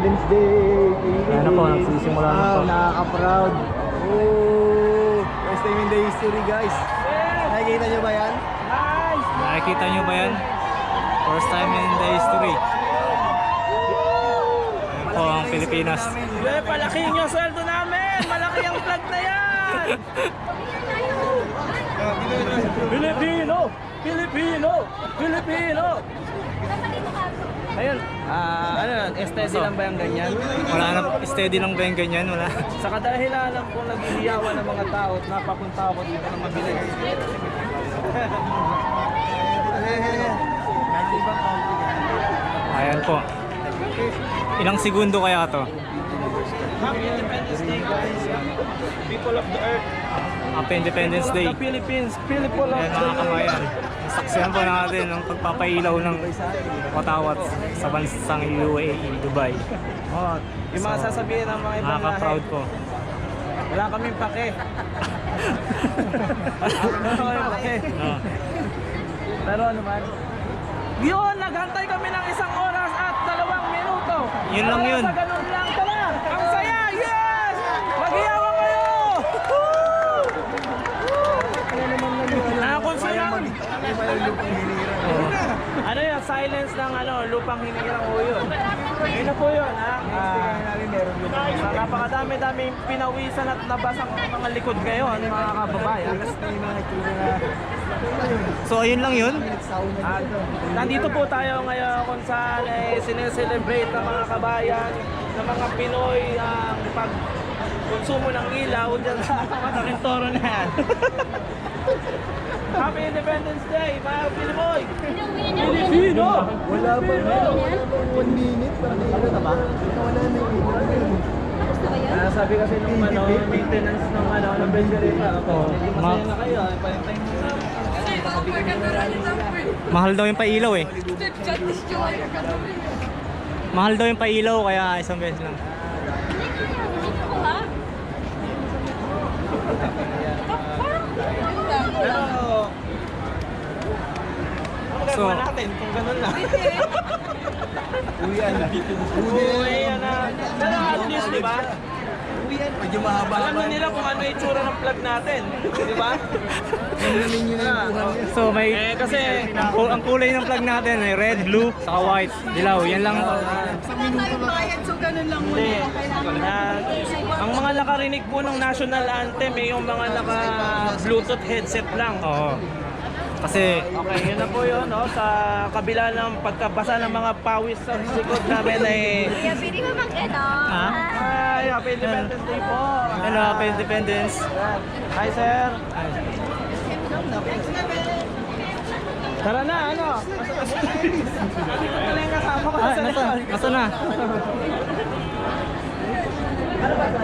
Independence Day. Ayan na po, nagsisimula na po. Nakaka-proud. Oh, first time in the history, guys. Nakikita nyo ba yan? Nakikita nyo ba yan? First time in the history. Ayan po ang Pilipinas. Palaking yung sweldo namin! Malaki ang vlog na yan! Pilipino! Pilipino! Pilipino! Ayun, ano yan, steady lang ba yung ganyan? Wala na, steady lang ba yung ganyan? Wala. Sa kadahilanan kung nag-iiyawan ng mga tao at napapunta ako dito ng mabilis. Ayan po. Ilang segundo kaya to? Happy Independence Day, guys. People of the earth. Happy Independence Day. People of the Philippines. People of Ayan the mga kabayan. Saksihan po natin ang pagpapailaw ng watawat sa bansang UAE, Dubai. Oh, yung mga sasabihin ng mga ibang Nakaka-proud po. wala kaming pake. Wala kaming pake. No. Pero ano man. Yun, naghantay kami ng 1 oras at 2 minuto. Yun lang yun. Sa ganun lang tala. Ang saya! Yes! Maghiyawa kayo! Nakakonsol lang. Ano yun? Silence ng lupang hinirang o yun. Yun na po yun, ha? Sa napakadami-daming pinawisan at nabasang mga likod ngayon, mga kababayan. So ayun lang yun. At nandito po tayo ngayon kung saan sineselebrate ng mga kabayan, ng mga Pinoy ang pagkonsumo ng ilaw dyan sa mga Toro na yan. Happy Independence Day, mga Pinoy! Pilipino! Wala pa 1 minute. Ano na ba? Wala na yun. Sabi kasi nung maintenance ng ng bendereta ako, medyo masaya na kayo, palintay mo na. Mahal daw yung pailaw eh. Mahal daw yung pailaw kaya isang beses lang. Pero, So, natin kung ganun na. Uyan na. Uy, pero at least, di ba? Uyan. Medyo mahaba. Alam na nila kung ano yung itsura ng plug natin. Di ba? Nalamin nyo na yung kuhan niya. so may Kasi, ang kulay ng flag natin ay red, blue, saka white. Dilaw, yan lang. hindi. Ang mga nakarinig po ng national anthem, yung mga naka-bluetooth headset lang. Oo. Kasi Okay, yun na po yun, no? Sa kabila ng pagkabasa ng mga pawis sa likod namin ay... Kaya pili mo mag-ano? Ha? Ay, Happy Independence Day po! hello, Happy Independence. Hi, sir! Tara na, ano? Ito na yung kasama ko sa Nasa na? Ano ba?